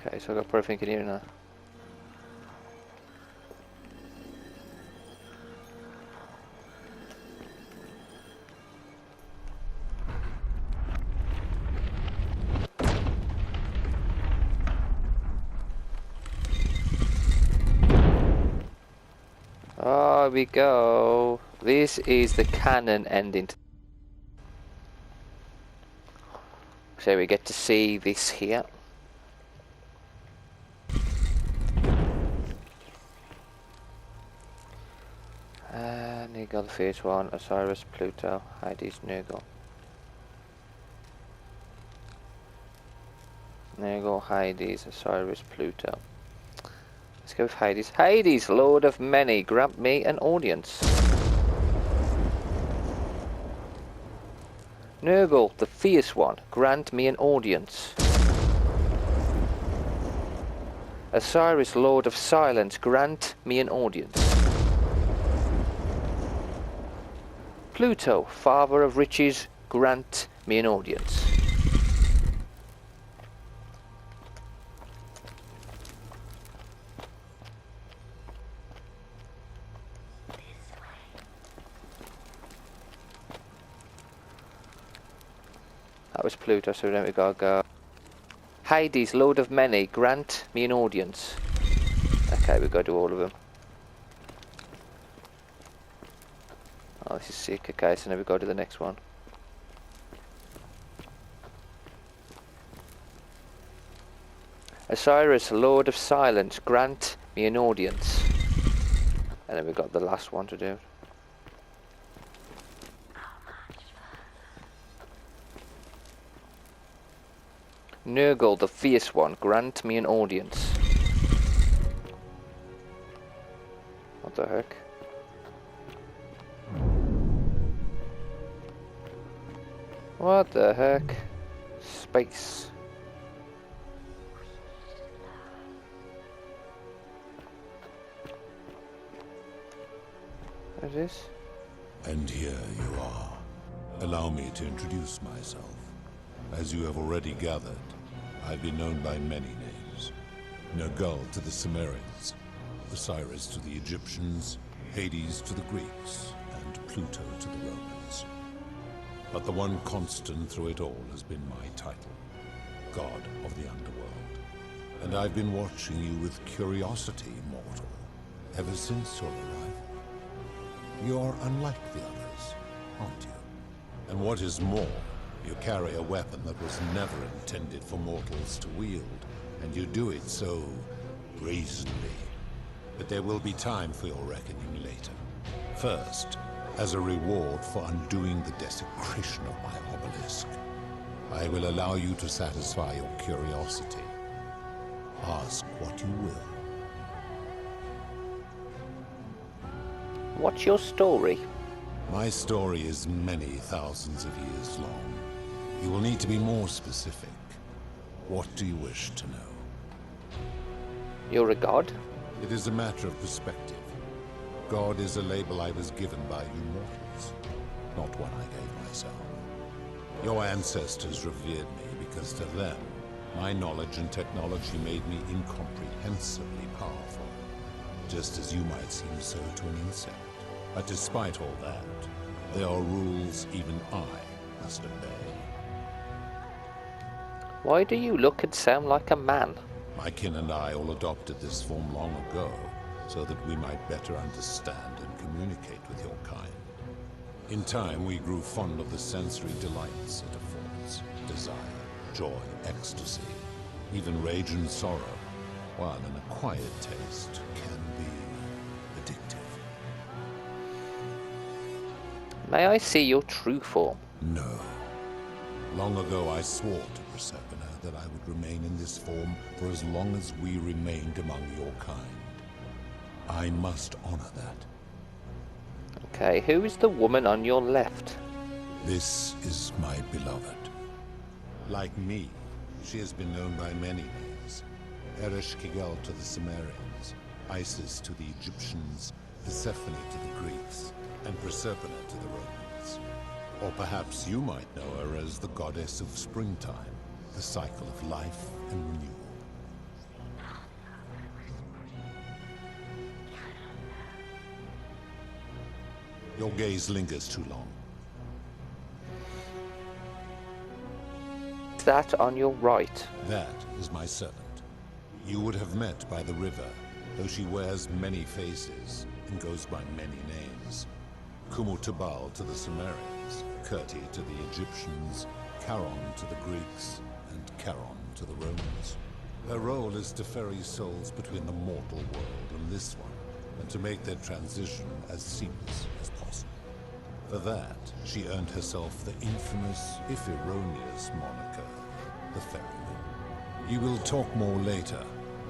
Okay, so I've got everything in here now. Oh, we go. This is the canon ending. So we get to see this here. Nurgle, the first one, Osiris, Pluto, Hades, Nurgle. Nurgle, Hades, Osiris, Pluto. Let's go with Hades. Hades, Lord of Many, grant me an audience. Nurgle, the fierce one, grant me an audience. Osiris, Lord of Silence, grant me an audience. Pluto, Father of Riches, grant me an audience. That was Pluto, so then we gotta go. Hades, Lord of Many, grant me an audience. Okay, we gotta do all of them. Oh, this is sick. Okay, so now we go to the next one. Osiris, Lord of Silence, grant me an audience. And then we got the last one to do. Nurgle, the fierce one, grant me an audience. What the heck? What the heck? Space. What is this? And here you are. Allow me to introduce myself. As you have already gathered, I've been known by many names. Nergal to the Sumerians, Osiris to the Egyptians, Hades to the Greeks, and Pluto to the Romans. But the one constant through it all has been my title, God of the Underworld. And I've been watching you with curiosity, mortal, ever since your arrival. You're unlike the others, aren't you? And what is more, you carry a weapon that was never intended for mortals to wield, and you do it so brazenly. But there will be time for your reckoning later. First, as a reward for undoing the desecration of my obelisk, I will allow you to satisfy your curiosity. Ask what you will. What's your story? My story is many thousands of years long. You will need to be more specific. What do you wish to know? You're a god? It is a matter of perspective. God is a label I was given by you mortals, not one I gave myself. Your ancestors revered me because to them, my knowledge and technology made me incomprehensibly powerful, just as you might seem so to an insect. But despite all that, there are rules even I must obey. Why do you look and sound like a man? My kin and I all adopted this form long ago, so that we might better understand and communicate with your kind. In time, we grew fond of the sensory delights it affords. Desire, joy, ecstasy, even rage and sorrow, while an acquired taste can be addictive. May I see your true form? No. Long ago, I swore to Persephone that I would remain in this form for as long as we remained among your kind. I must honor that. Okay, who is the woman on your left? This is my beloved. Like me, she has been known by many names. Ereshkigal to the Sumerians, Isis to the Egyptians, Persephone to the Greeks, and Proserpina to the Romans. Or perhaps you might know her as the goddess of springtime, the cycle of life and renewal. Your gaze lingers too long. That on your right. That is my servant. You would have met by the river, though she wears many faces and goes by many names. Kumutubal to the Sumerians, Kirti to the Egyptians, Charon to the Greeks, and Charon to the Romans. Her role is to ferry souls between the mortal world and this one, and to make their transition as seamless as possible. For that, she earned herself the infamous, if erroneous, moniker, the Ferryman. You will talk more later.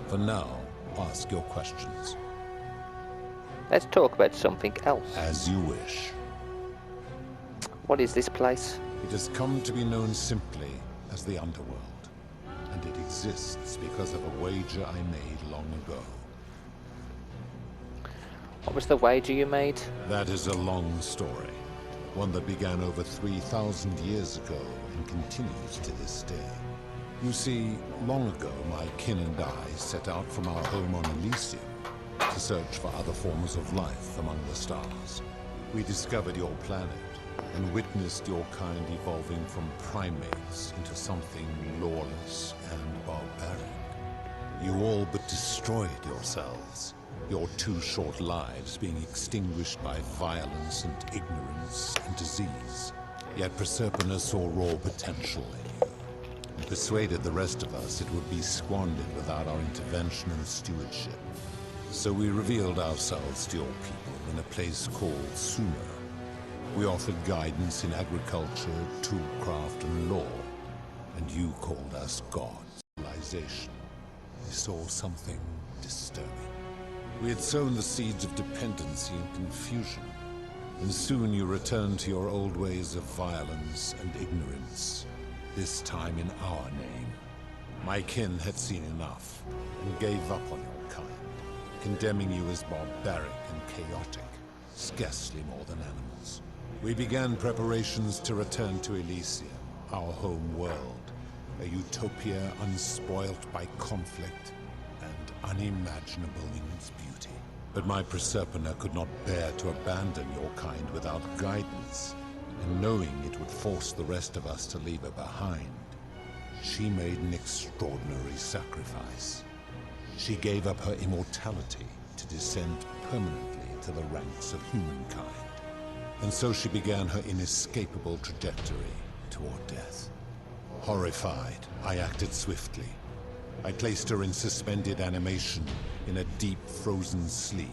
For now, ask your questions. Let's talk about something else. As you wish. What is this place? It has come to be known simply as the Underworld, and it exists because of a wager I made long ago. What was the wager you made? That is a long story, one that began over 3,000 years ago and continues to this day. You see, long ago my kin and I set out from our home on Elysium to search for other forms of life among the stars. We discovered your planet and witnessed your kind evolving from primates into something lawless and barbaric. You all but destroyed yourselves, your 2 short lives being extinguished by violence and ignorance and disease. Yet Proserpina saw raw potential in you, and persuaded the rest of us it would be squandered without our intervention and stewardship. So we revealed ourselves to your people in a place called Sumer. We offered guidance in agriculture, toolcraft, and law, and you called us gods, civilization. We saw something disturbing. We had sown the seeds of dependency and confusion, and soon you returned to your old ways of violence and ignorance, this time in our name. My kin had seen enough, and gave up on your kind, condemning you as barbaric and chaotic, scarcely more than animals. We began preparations to return to Elysium, our home world, a utopia unspoilt by conflict and unimaginable in its beauty. But my Proserpina could not bear to abandon your kind without guidance, and knowing it would force the rest of us to leave her behind, she made an extraordinary sacrifice. She gave up her immortality to descend permanently to the ranks of humankind. And so she began her inescapable trajectory toward death. Horrified, I acted swiftly. I placed her in suspended animation, in a deep frozen sleep,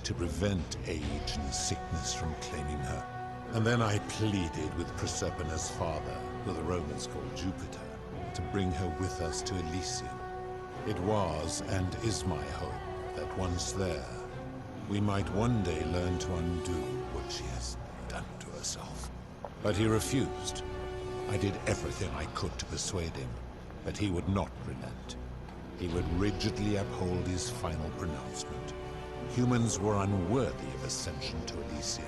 to prevent age and sickness from claiming her. And then I pleaded with Proserpina's father, who the Romans called Jupiter, to bring her with us to Elysium. It was and is my hope that once there, we might one day learn to undo what she has done to herself. But he refused. I did everything I could to persuade him, but he would not relent. He would rigidly uphold his final pronouncement. Humans were unworthy of ascension to Elysium,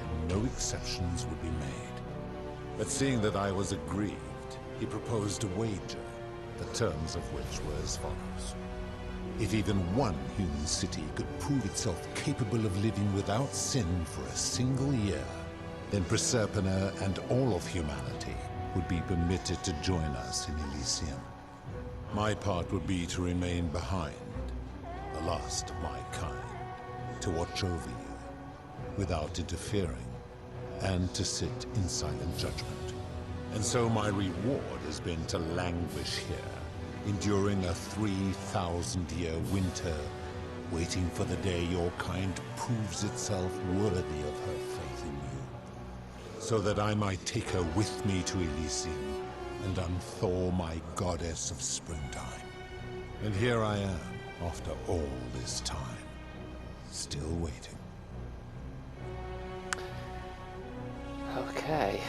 and no exceptions would be made. But seeing that I was aggrieved, he proposed a wager, the terms of which were as follows. If even one human city could prove itself capable of living without sin for a single year, then Proserpina and all of humanity would be permitted to join us in Elysium. My part would be to remain behind, the last of my kind, to watch over you, without interfering, and to sit in silent judgment. And so my reward has been to languish here, enduring a 3,000-year winter, waiting for the day your kind proves itself worthy of her faith in you, so that I might take her with me to Elysium and unthaw my goddess of springtime. And here I am, after all this time, still waiting. Okay,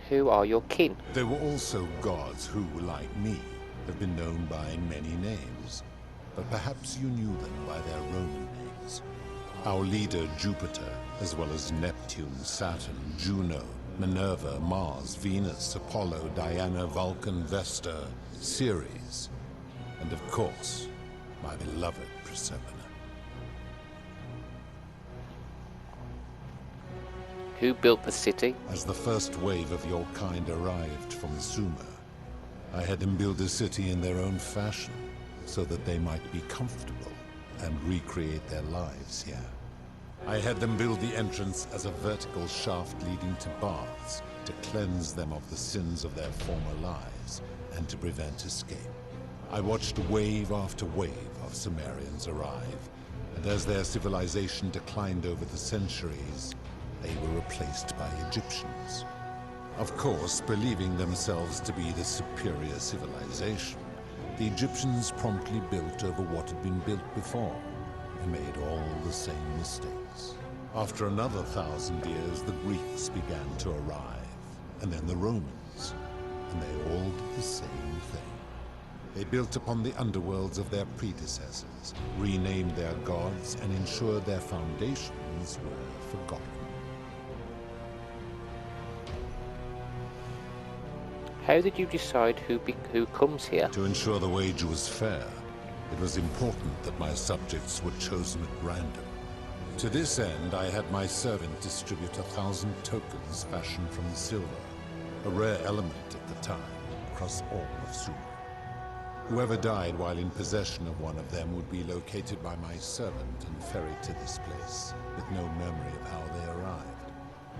who are your kin? There were also gods who, like me, have been known by many names, but perhaps you knew them by their Roman names. Our leader, Jupiter, as well as Neptune, Saturn, Juno, Minerva, Mars, Venus, Apollo, Diana, Vulcan, Vesta, Ceres, and of course, my beloved Proserpina. Who built the city? As the first wave of your kind arrived from Sumer, I had them build a city in their own fashion, so that they might be comfortable and recreate their lives here. I had them build the entrance as a vertical shaft leading to baths, to cleanse them of the sins of their former lives, and to prevent escape. I watched wave after wave of Sumerians arrive, and as their civilization declined over the centuries, they were replaced by Egyptians. Of course, believing themselves to be the superior civilization, the Egyptians promptly built over what had been built before, and made all the same mistakes. After another 1,000 years, the Greeks began to arrive, and then the Romans, and they all did the same thing. They built upon the underworlds of their predecessors, renamed their gods, and ensured their foundations were forgotten. How did you decide who comes here? To ensure the wage was fair, it was important that my subjects were chosen at random. To this end, I had my servant distribute 1,000 tokens fashioned from silver, a rare element at the time, across all of Sumer. Whoever died while in possession of one of them would be located by my servant and ferried to this place, with no memory of how they arrived.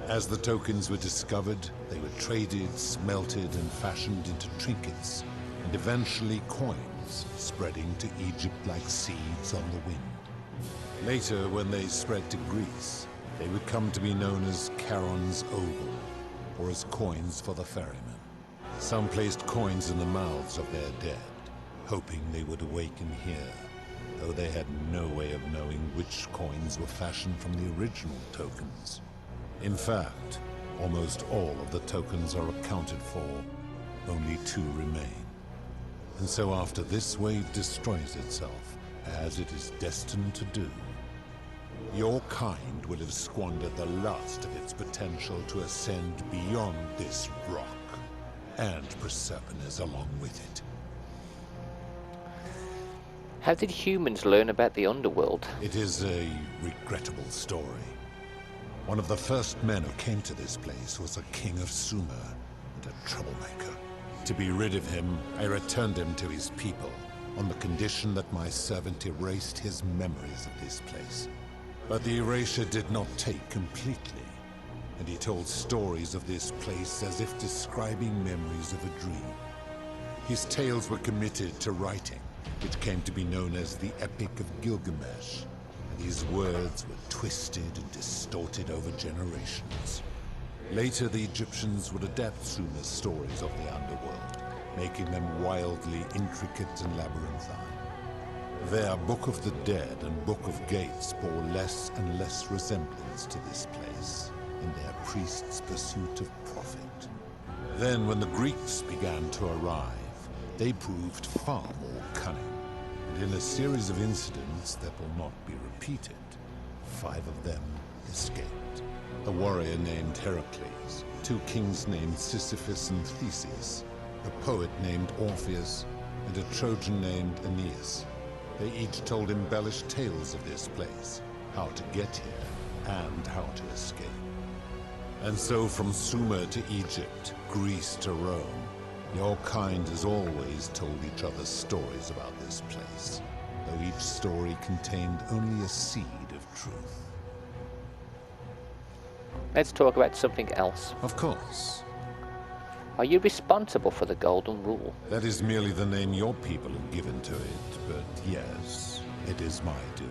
As the tokens were discovered, they were traded, smelted, and fashioned into trinkets, and eventually coins, spreading to Egypt like seeds on the wind. Later, when they spread to Greece, they would come to be known as Charon's Oval, or as coins for the ferrymen. Some placed coins in the mouths of their dead, hoping they would awaken here, though they had no way of knowing which coins were fashioned from the original tokens. In fact, almost all of the tokens are accounted for, only 2 remain. And so after this wave destroys itself, as it is destined to do, your kind will have squandered the last of its potential to ascend beyond this rock, and Persepolis along with it. How did humans learn about the underworld? It is a regrettable story. One of the first men who came to this place was a king of Sumer, and a troublemaker. To be rid of him, I returned him to his people, on the condition that my servant erased his memories of this place. But the erasure did not take completely, and he told stories of this place as if describing memories of a dream. His tales were committed to writing, which came to be known as the Epic of Gilgamesh, and his words were twisted and distorted over generations. Later, the Egyptians would adapt Sumer's stories of the underworld, making them wildly intricate and labyrinthine. Their Book of the Dead and Book of Gates bore less and less resemblance to this place in their priests' pursuit of profit. Then, when the Greeks began to arrive, they proved far more cunning, and in a series of incidents that will not be repeated, 5 of them escaped. A warrior named Heracles, 2 kings named Sisyphus and Theseus, a poet named Orpheus, and a Trojan named Aeneas. They each told embellished tales of this place, how to get here, and how to escape. And so from Sumer to Egypt, Greece to Rome, your kind has always told each other stories about this place, though each story contained only a seed of truth. Let's talk about something else. Of course. Are you responsible for the Golden Rule? That is merely the name your people have given to it, but yes, it is my doing.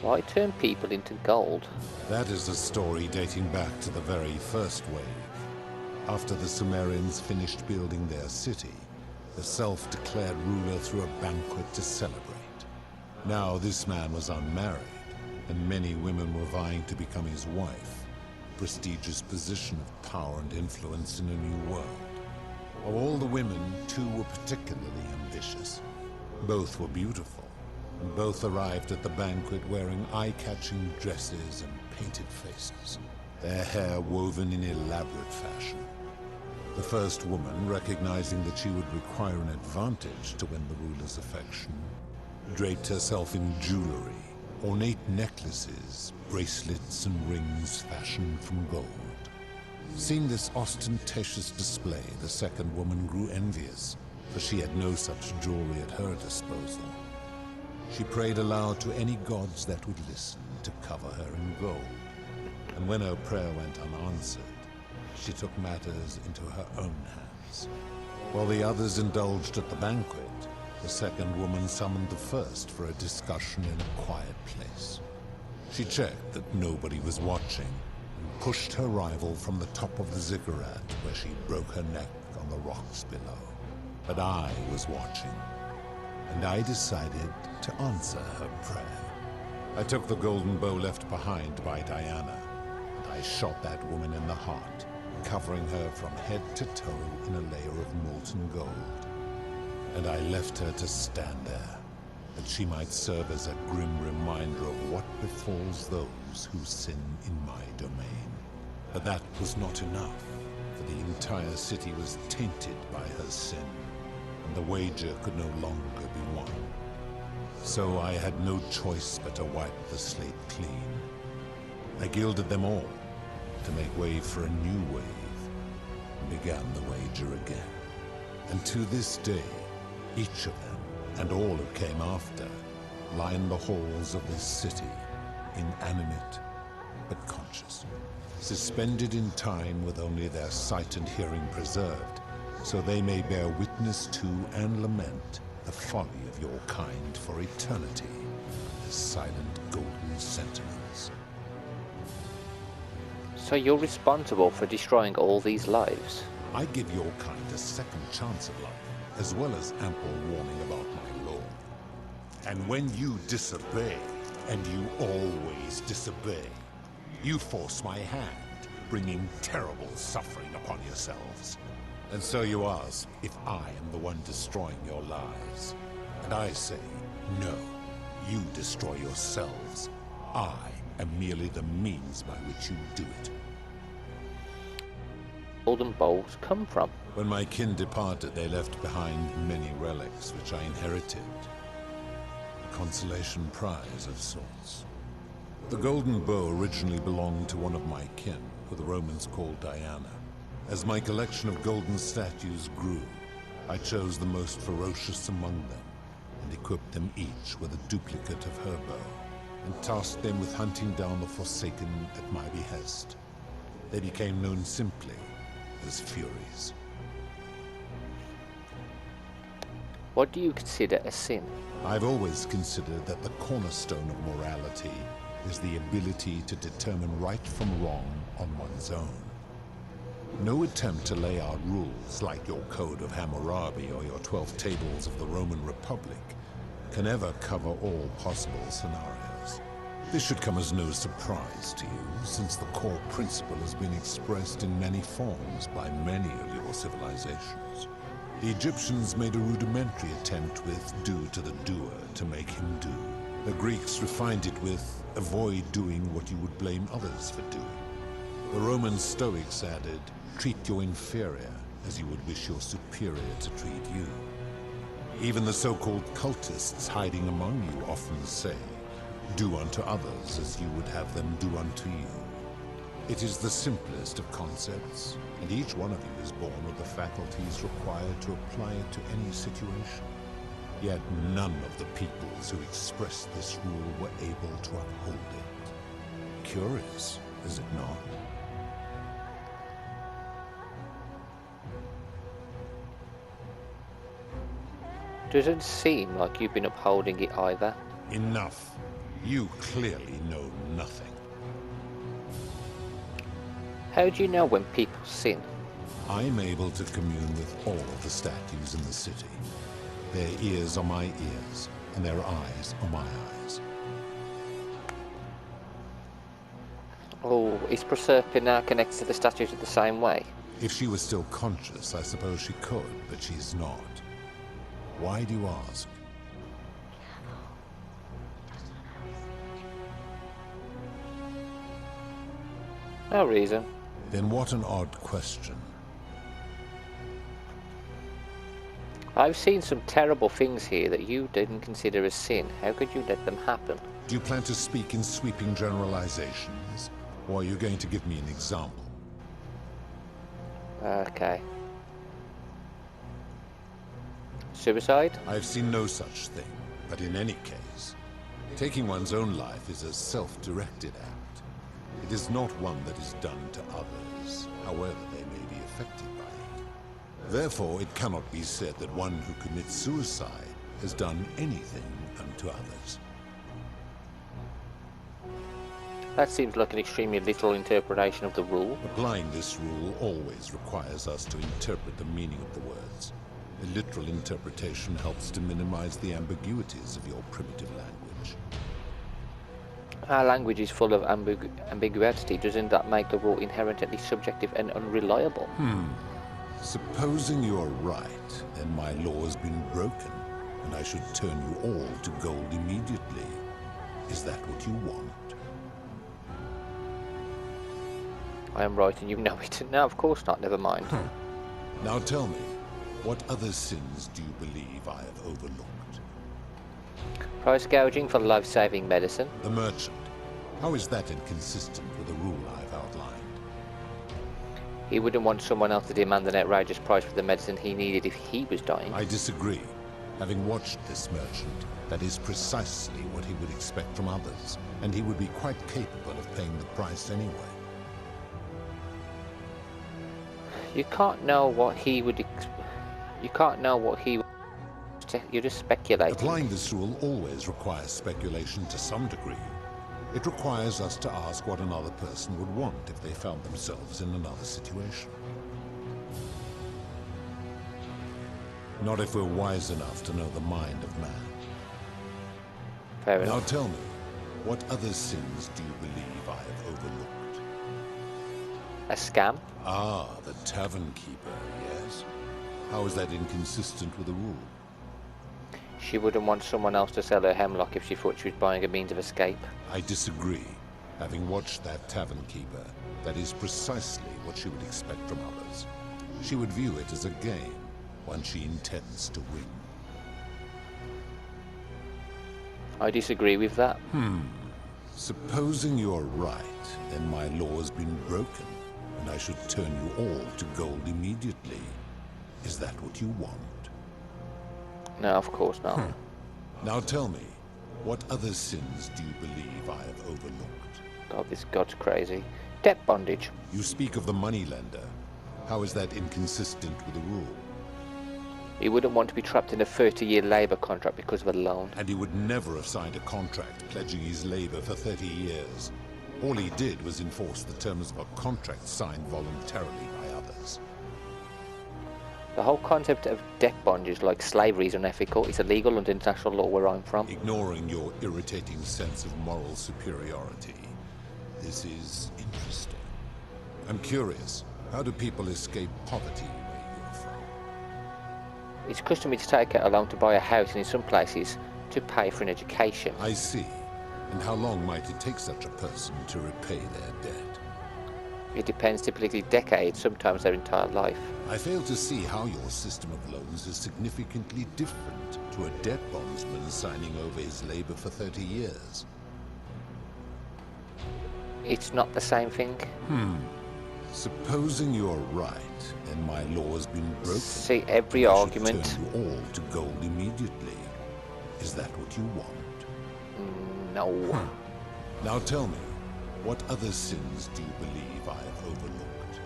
Why turn people into gold? That is a story dating back to the very first wave. After the Sumerians finished building their city, the self-declared ruler threw a banquet to celebrate. Now this man was unmarried, and many women were vying to become his wife, a prestigious position of power and influence in a new world. Of all the women, 2 were particularly ambitious. Both were beautiful, and both arrived at the banquet wearing eye-catching dresses and painted faces, their hair woven in elaborate fashion. The first woman, recognizing that she would require an advantage to win the ruler's affection, draped herself in jewelry ornate necklaces, bracelets, and rings fashioned from gold. Seeing this ostentatious display, the second woman grew envious, for she had no such jewelry at her disposal. She prayed aloud to any gods that would listen to cover her in gold. And when her prayer went unanswered, she took matters into her own hands. While the others indulged at the banquet, the second woman summoned the first for a discussion in a quiet place. She checked that nobody was watching, and pushed her rival from the top of the ziggurat, where she broke her neck on the rocks below. But I was watching, and I decided to answer her prayer. I took the golden bow left behind by Diana, and I shot that woman in the heart, covering her from head to toe in a layer of molten gold. And I left her to stand there, that she might serve as a grim reminder of what befalls those who sin in my domain. But that was not enough, for the entire city was tainted by her sin, and the wager could no longer be won. So I had no choice but to wipe the slate clean. I gilded them all to make way for a new wave, and began the wager again. And to this day, each of them, and all who came after, line the halls of this city, inanimate but conscious, suspended in time with only their sight and hearing preserved, so they may bear witness to and lament the folly of your kind for eternity, as silent golden sentinels. So you're responsible for destroying all these lives? I give your kind a second chance at life, as well as ample warning about my law. And when you disobey, and you always disobey, you force my hand, bringing terrible suffering upon yourselves. And so you ask if I am the one destroying your lives. And I say, no, you destroy yourselves. I am merely the means by which you do it. Golden bowls come from? When my kin departed, they left behind many relics which I inherited. A consolation prize of sorts. The golden bow originally belonged to one of my kin, who the Romans called Diana. As my collection of golden statues grew, I chose the most ferocious among them, and equipped them each with a duplicate of her bow, and tasked them with hunting down the Forsaken at my behest. They became known simply as Furies. What do you consider a sin? I've always considered that the cornerstone of morality is the ability to determine right from wrong on one's own. No attempt to lay out rules like your Code of Hammurabi or your 12 Tables of the Roman Republic can ever cover all possible scenarios. This should come as no surprise to you, since the core principle has been expressed in many forms by many of your civilizations. The Egyptians made a rudimentary attempt with "do to the doer" to make him do. The Greeks refined it with "avoid doing what you would blame others for doing." The Roman Stoics added, "treat your inferior as you would wish your superior to treat you." Even the so-called cultists hiding among you often say, "Do unto others as you would have them do unto you." It is the simplest of concepts, and each one of you is born with the faculties required to apply it to any situation. Yet none of the peoples who expressed this rule were able to uphold it. Curious, is it not? Doesn't seem like you've been upholding it either. Enough. You clearly know nothing. How do you know when people sin? I'm able to commune with all of the statues in the city. Their ears are my ears, and their eyes are my eyes. Oh, is Proserpina connected to the statues in the same way? If she was still conscious, I suppose she could, but she's not. Why do you ask? No reason. Then what an odd question. I've seen some terrible things here that you didn't consider a sin. How could you let them happen? Do you plan to speak in sweeping generalizations? Or are you going to give me an example? Okay. Suicide? I've seen no such thing, but in any case, taking one's own life is a self-directed act. It is not one that is done to others, however they may be affected by it. Therefore, it cannot be said that one who commits suicide has done anything unto others. That seems like an extremely literal interpretation of the rule. Applying this rule always requires us to interpret the meaning of the words. A literal interpretation helps to minimize the ambiguities of your primitive language. Our language is full of ambiguity. Doesn't that make the rule inherently subjective and unreliable? Supposing you're right, and my law has been broken, and I should turn you all to gold immediately. Is that what you want? I am right and you know it. No, of course not. Never mind. Now tell me, what other sins do you believe I have overlooked? Price gouging for life-saving medicine. The merchant. How is that inconsistent with the rule I've outlined? He wouldn't want someone else to demand an outrageous price for the medicine he needed if he was dying. I disagree. Having watched this merchant, that is precisely what he would expect from others, and he would be quite capable of paying the price anyway. You can't know what he would. You can't know what he. You're just speculating. Applying this rule always requires speculation to some degree. It requires us to ask what another person would want if they found themselves in another situation. Not if we're wise enough to know the mind of man. Fair Now enough. tell me, what other sins do you believe I have overlooked? A scam? Ah, the tavern keeper, yes. How is that inconsistent with the rule? She wouldn't want someone else to sell her hemlock if she thought she was buying a means of escape. I disagree. Having watched that tavern keeper, that is precisely what she would expect from others. She would view it as a game, one she intends to win. I disagree with that. Supposing you're right, then my law has been broken, and I should turn you all to gold immediately. Is that what you want? No, of course not. Now tell me, what other sins do you believe I have overlooked? God, this god's crazy. Debt bondage. You speak of the moneylender. How is that inconsistent with the rule? He wouldn't want to be trapped in a 30-year labour contract because of a loan. And he would never have signed a contract pledging his labor for 30 years. All he did was enforce the terms of a contract signed voluntarily by others. The whole concept of debt bondage, like slavery, is unethical. It's illegal under international law where I'm from. Ignoring your irritating sense of moral superiority, this is interesting. I'm curious, how do people escape poverty where you're from? It's customary to take out a loan to buy a house, and in some places, to pay for an education. I see. And how long might it take such a person to repay their debt? It depends, typically decades, sometimes their entire life. I fail to see how your system of loans is significantly different to a debt bondsman signing over his labor for 30 years. It's not the same thing. Supposing you're right, and my law has been broken. See, every I should argument. turn you all to gold immediately. Is that what you want? No. Now tell me, what other sins do you believe I have overlooked?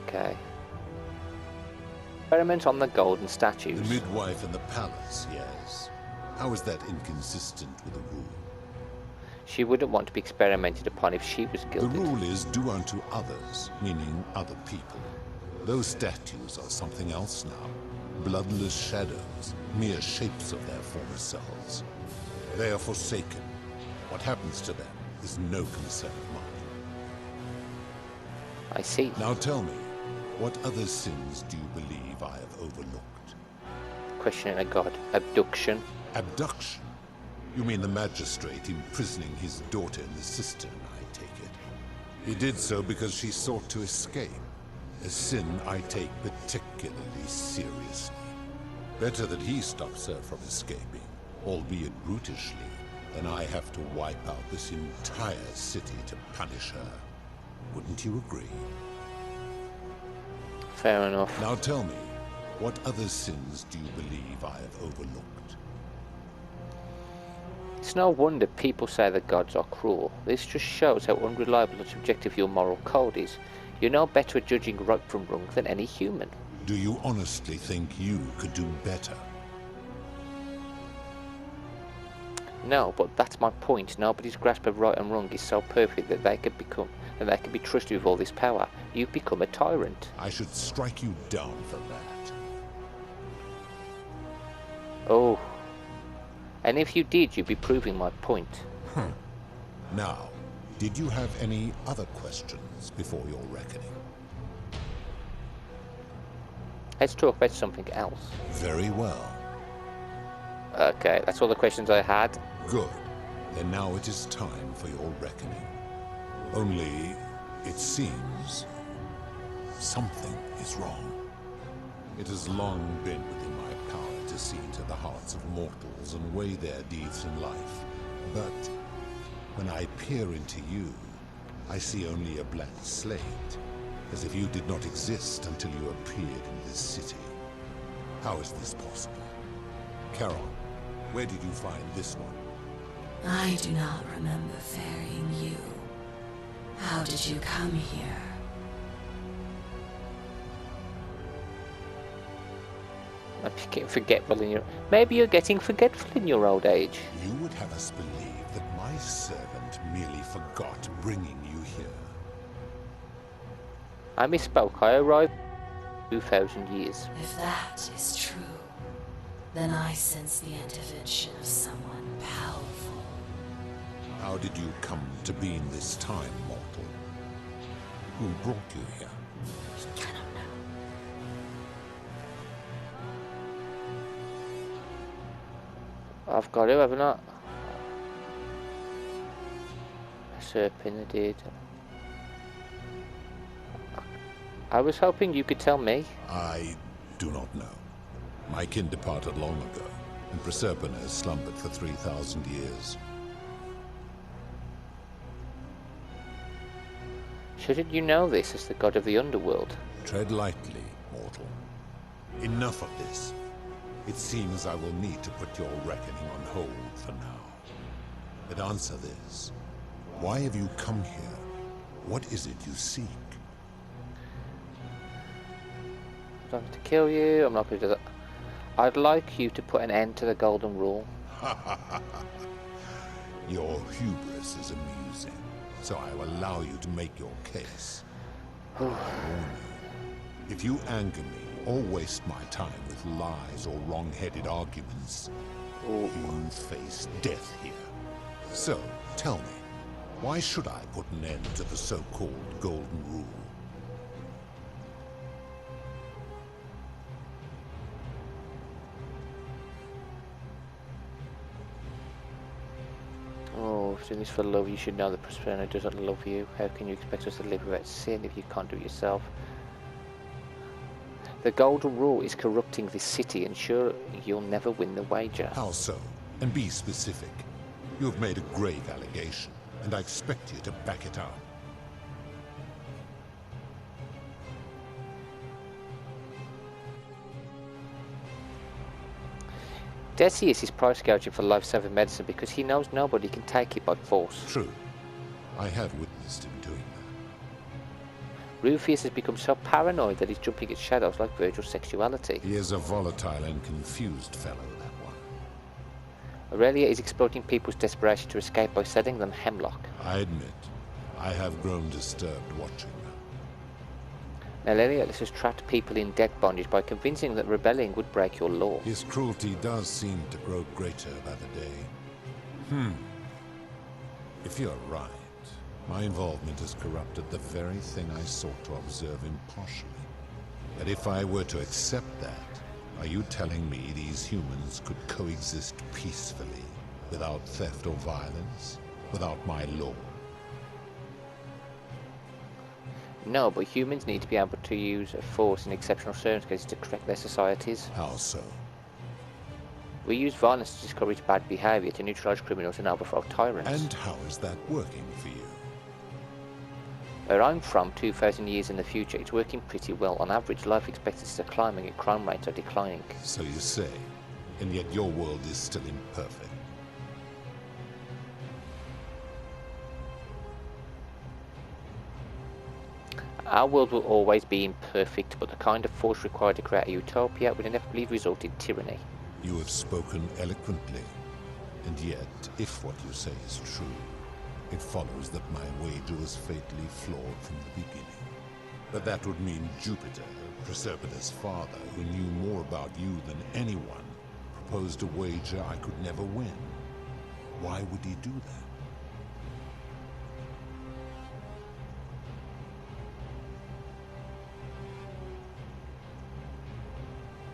Okay. Experiment on the golden The statues. midwife in the palace, yes. How is that inconsistent with the rule? She wouldn't want to be experimented upon if she was The guilty. rule is do unto others, meaning other people. Those statues are something else now. Bloodless shadows, mere shapes of their former selves. They are forsaken. What happens to them is no concern of mine. I see. Now tell me, what other sins do you believe I have overlooked? Questioning a god. Abduction. Abduction? You mean the magistrate imprisoning his daughter in the cistern, I take it. He did so because she sought to escape. A sin I take particularly seriously. Better that he stops her from escaping, albeit brutishly, then I have to wipe out this entire city to punish her. Wouldn't you agree? Fair enough. Now tell me, what other sins do you believe I have overlooked? It's no wonder people say the gods are cruel. This just shows how unreliable and subjective your moral code is. You're no better at judging right from wrong than any human. Do you honestly think you could do better? No, but that's my point. Nobody's grasp of right and wrong is so perfect that they could be trusted with all this power. You've become a tyrant. I should strike you down for that. Oh. And if you did, you'd be proving my point. Now, did you have any other questions before your reckoning? Let's talk about something else. Very well. Okay, that's all the questions I had. Good. Then now it is time for your reckoning. Only, it seems, something is wrong. It has long been within my power to see into the hearts of mortals and weigh their deeds in life. But when I peer into you, I see only a blank slate, as if you did not exist until you appeared in this city. How is this possible? Charon, where did you find this one? I do not remember ferrying you. How did you come here? I'm getting forgetful in your... Maybe you're getting forgetful in your old age. You would have us believe that my servant merely forgot bringing you here. I misspoke. I arrived 2,000 years. If that is true, then I sense the intervention of someone powerful. How did you come to be in this time, mortal? Who brought you here? I cannot know. I've got to, haven't I? A serpent, I did. I was hoping you could tell me. I do not know. My kin departed long ago, and Proserpine has slumbered for 3,000 years. Shouldn't you know this as the god of the underworld? Tread lightly, mortal. Enough of this. It seems I will need to put your reckoning on hold for now. But answer this. Why have you come here? What is it you seek? I'm not going to kill you, I'm not going to do that. I'd like you to put an end to the golden rule. Your hubris is amusing, so I will allow you to make your case. I warn you, if you anger me or waste my time with lies or wrong-headed arguments, you face death here. So, tell me, why should I put an end to the so-called golden rule? Doing this for love, you should know that Proserpine doesn't love you. How can you expect us to live without sin if you can't do it yourself? The golden rule is corrupting this city, and sure, you'll never win the wager. How so? And be specific. You have made a grave allegation, and I expect you to back it up. Decius is price gouging for life-saving medicine because he knows nobody can take it by force. True. I have witnessed him doing that. Rufius has become so paranoid that he's jumping at shadows like Virgil's sexuality. He is a volatile and confused fellow, that one. Aurelia is exploiting people's desperation to escape by selling them hemlock. I admit, I have grown disturbed watching her. Nelelius has trapped people in debt bondage by convincing that rebelling would break your law. His cruelty does seem to grow greater by the day. If you're right, my involvement has corrupted the very thing I sought to observe impartially. But if I were to accept that, are you telling me these humans could coexist peacefully, without theft or violence, without my law? No, but humans need to be able to use force in exceptional circumstances to correct their societies. How so? We use violence to discourage bad behaviour, to neutralise criminals and overthrow tyrants. And how is that working for you? Where I'm from, 2,000 years in the future, it's working pretty well. On average, life expectancies are climbing and crime rates are declining. So you say, and yet your world is still imperfect. Our world will always be imperfect, but the kind of force required to create a utopia would inevitably result in tyranny. You have spoken eloquently, and yet, if what you say is true, it follows that my wager was fatally flawed from the beginning. But that would mean Jupiter, Proserpina's father, who knew more about you than anyone, proposed a wager I could never win. Why would he do that?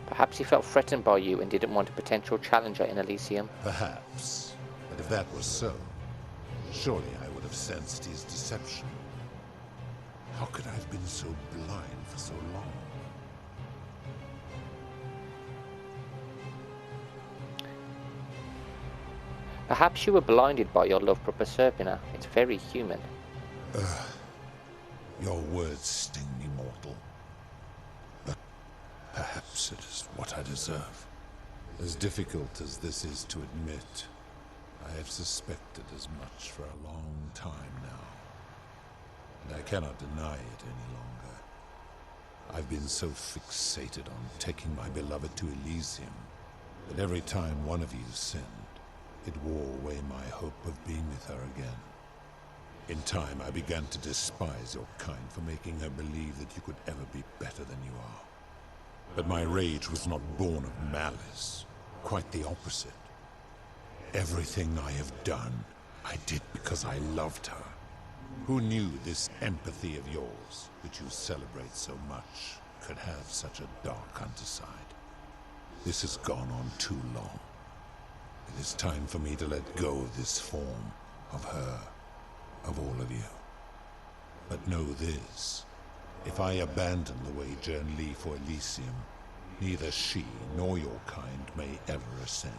Perhaps he felt threatened by you and didn't want a potential challenger in Elysium. Perhaps. But if that was so, surely I would have sensed his deception. How could I have been so blind for so long? Perhaps you were blinded by your love for Proserpina. It's very human. Your words sting me, mortal. But perhaps it is what I deserve. As difficult as this is to admit, I have suspected as much for a long time now. And I cannot deny it any longer. I've been so fixated on taking my beloved to Elysium that every time one of you sinned, it wore away my hope of being with her again. In time, I began to despise your kind for making her believe that you could ever be better than you are. But my rage was not born of malice. Quite the opposite. Everything I have done, I did because I loved her. Who knew this empathy of yours, which you celebrate so much, could have such a dark underside? This has gone on too long. It is time for me to let go of this form, of her, of all of you. But know this, if I abandon the wager and leave for Elysium, neither she nor your kind may ever ascend.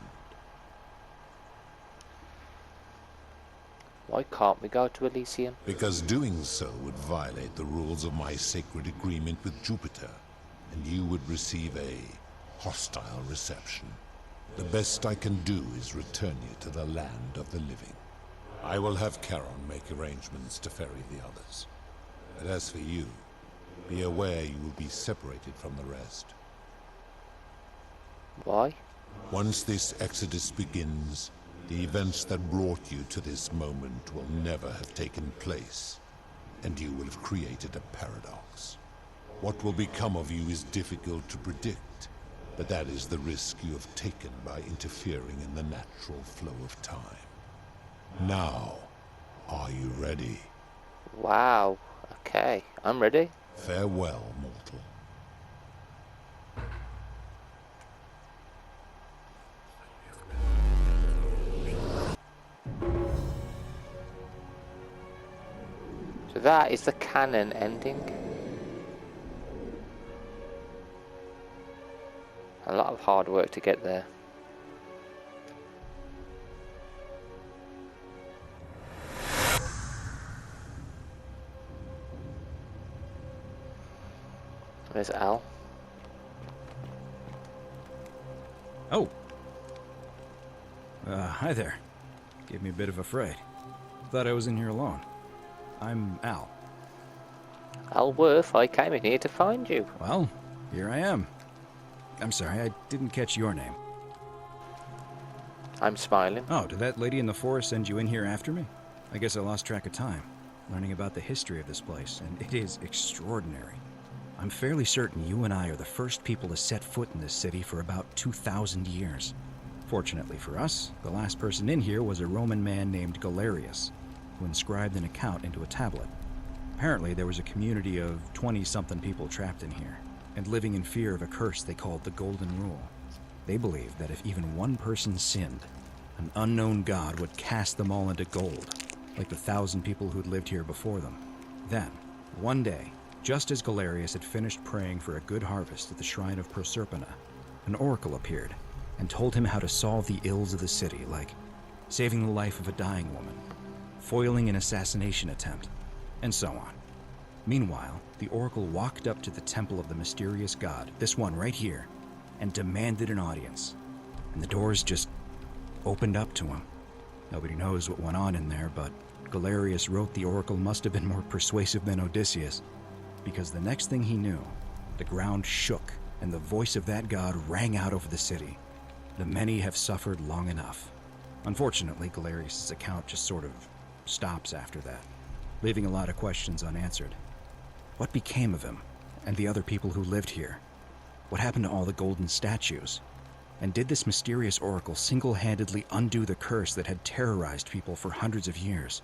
Why can't we go to Elysium? Because doing so would violate the rules of my sacred agreement with Jupiter, and you would receive a hostile reception. The best I can do is return you to the land of the living. I will have Charon make arrangements to ferry the others. But as for you, be aware you will be separated from the rest. Why? Once this exodus begins, the events that brought you to this moment will never have taken place, and you will have created a paradox. What will become of you is difficult to predict, but that is the risk you have taken by interfering in the natural flow of time. Now, are you ready? Wow. Okay, I'm ready. Farewell, mortal. So that is the canon ending. A lot of hard work to get there. There's Al. Oh. Hi there. Gave me a bit of a fright. Thought I was in here alone. I'm Al. Al Worth, I came in here to find you. Well, here I am. I'm sorry, I didn't catch your name. I'm smiling. Oh, did that lady in the forest send you in here after me? I guess I lost track of time, learning about the history of this place, and it is extraordinary. I'm fairly certain you and I are the first people to set foot in this city for about 2,000 years. Fortunately for us, the last person in here was a Roman man named Galerius, who inscribed an account into a tablet. Apparently, there was a community of 20-something people trapped in here, and living in fear of a curse they called the Golden Rule. They believed that if even one person sinned, an unknown god would cast them all into gold, like the 1,000 people who'd lived here before them. Then, one day, just as Galerius had finished praying for a good harvest at the shrine of Proserpina, an oracle appeared. and told him how to solve the ills of the city, like saving the life of a dying woman, foiling an assassination attempt, and so on. Meanwhile, the Oracle walked up to the temple of the mysterious god, this one right here, and demanded an audience. And the doors just opened up to him. Nobody knows what went on in there, but Galerius wrote the Oracle must have been more persuasive than Odysseus, because the next thing he knew, the ground shook, and the voice of that god rang out over the city. The many have suffered long enough. Unfortunately, Galerius' account just sort of stops after that, leaving a lot of questions unanswered. What became of him, and the other people who lived here? What happened to all the golden statues? And did this mysterious oracle single-handedly undo the curse that had terrorized people for hundreds of years?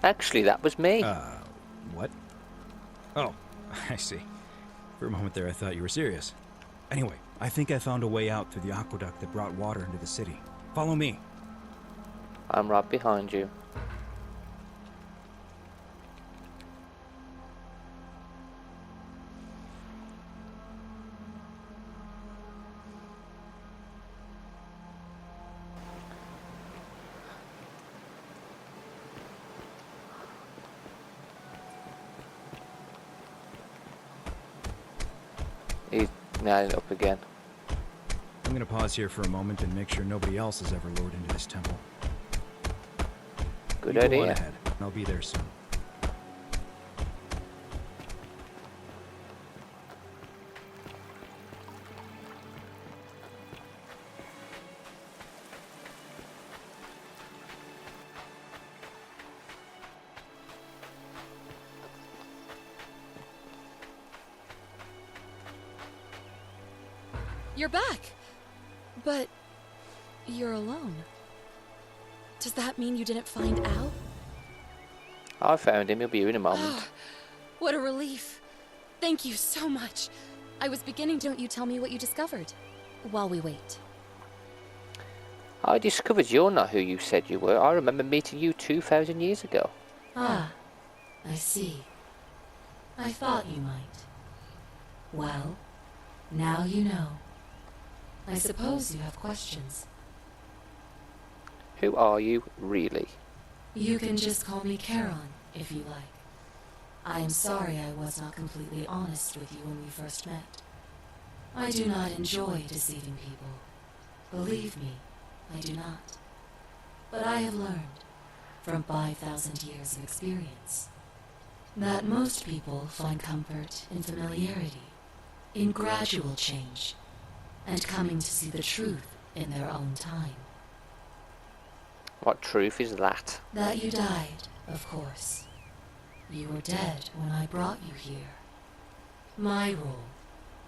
Actually, that was me. What? Oh, I see. For a moment there, I thought you were serious. Anyway, I think I found a way out through the aqueduct that brought water into the city. Follow me. I'm right behind you. He's nailing it up again. I'm gonna pause here for a moment and make sure nobody else has ever lured into this temple. Good You go idea. on ahead. I'll be there soon. You're back! But you're alone. Does that mean you didn't find Al? I found him. He'll be here in a moment. Oh, what a relief. Thank you so much. I was beginning. Don't you tell me what you discovered while we wait. I discovered you're not who you said you were. I remember meeting you 2,000 years ago. Ah, I see. I thought you might. Well, now you know. I suppose you have questions. Who are you, really? You can just call me Charon, if you like. I am sorry I was not completely honest with you when we first met. I do not enjoy deceiving people. Believe me, I do not. But I have learned, from 5,000 years of experience, that most people find comfort in familiarity, in gradual change, and coming to see the truth in their own time. What truth is that? That you died, of course. You were dead when I brought you here. My role,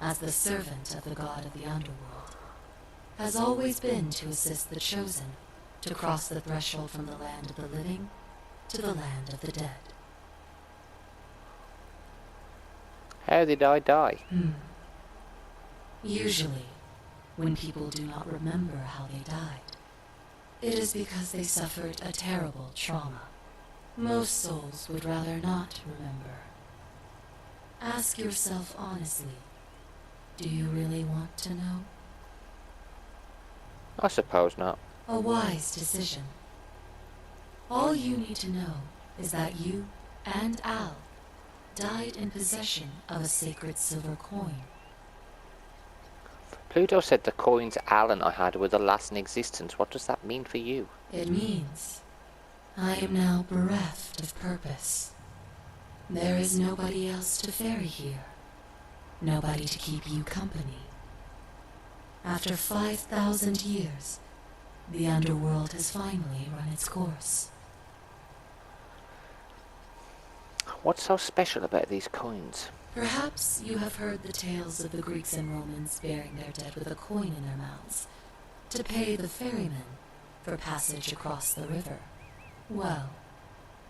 as the servant of the god of the underworld, has always been to assist the chosen to cross the threshold from the land of the living to the land of the dead. How did I die? Usually, when people do not remember how they died, it is because they suffered a terrible trauma. Most souls would rather not remember. Ask yourself honestly, do you really want to know? I suppose not. A wise decision. All you need to know is that you and Al died in possession of a sacred silver coin. Pluto said the coins Al and I had were the last in existence. What does that mean for you? It means I am now bereft of purpose. There is nobody else to ferry here. Nobody to keep you company. After 5,000 years, the underworld has finally run its course. What's so special about these coins? Perhaps you have heard the tales of the Greeks and Romans burying their dead with a coin in their mouths to pay the ferryman for passage across the river. Well,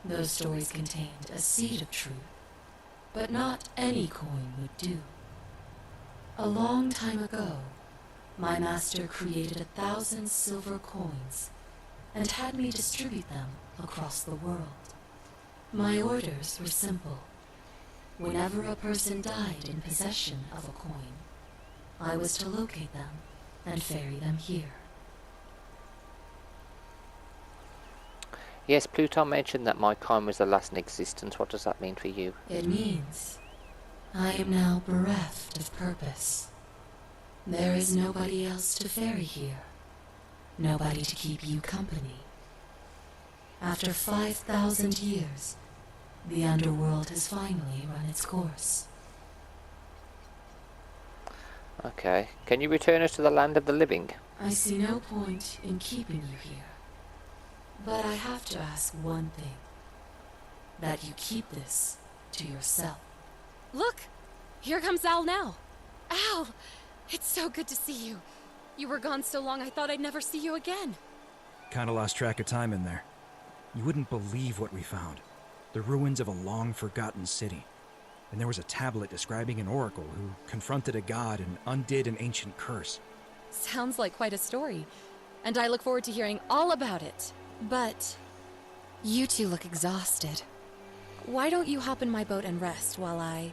those stories contained a seed of truth, but not any coin would do. A long time ago, my master created 1,000 silver coins and had me distribute them across the world. My orders were simple. Whenever a person died in possession of a coin, I was to locate them and ferry them here. Yes, Pluto mentioned that my kind was the last in existence. What does that mean for you? It means I am now bereft of purpose. There is nobody else to ferry here. Nobody to keep you company. After 5,000 years, the underworld has finally run its course. Okay. Can you return us to the land of the living? I see no point in keeping you here. But I have to ask one thing. That you keep this to yourself. Look! Here comes Al now. Al! It's so good to see you. You were gone so long I thought I'd never see you again. Kinda lost track of time in there. You wouldn't believe what we found. The ruins of a long-forgotten city. And there was a tablet describing an oracle who confronted a god and undid an ancient curse. Sounds like quite a story. And I look forward to hearing all about it. But you two look exhausted. Why don't you hop in my boat and rest while I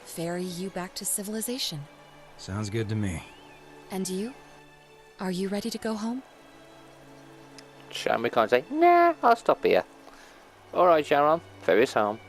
ferry you back to civilization? Sounds good to me. And you? Are you ready to go home? Sharon can't say, nah, I'll stop here. Alright, Sharon, ferry us home.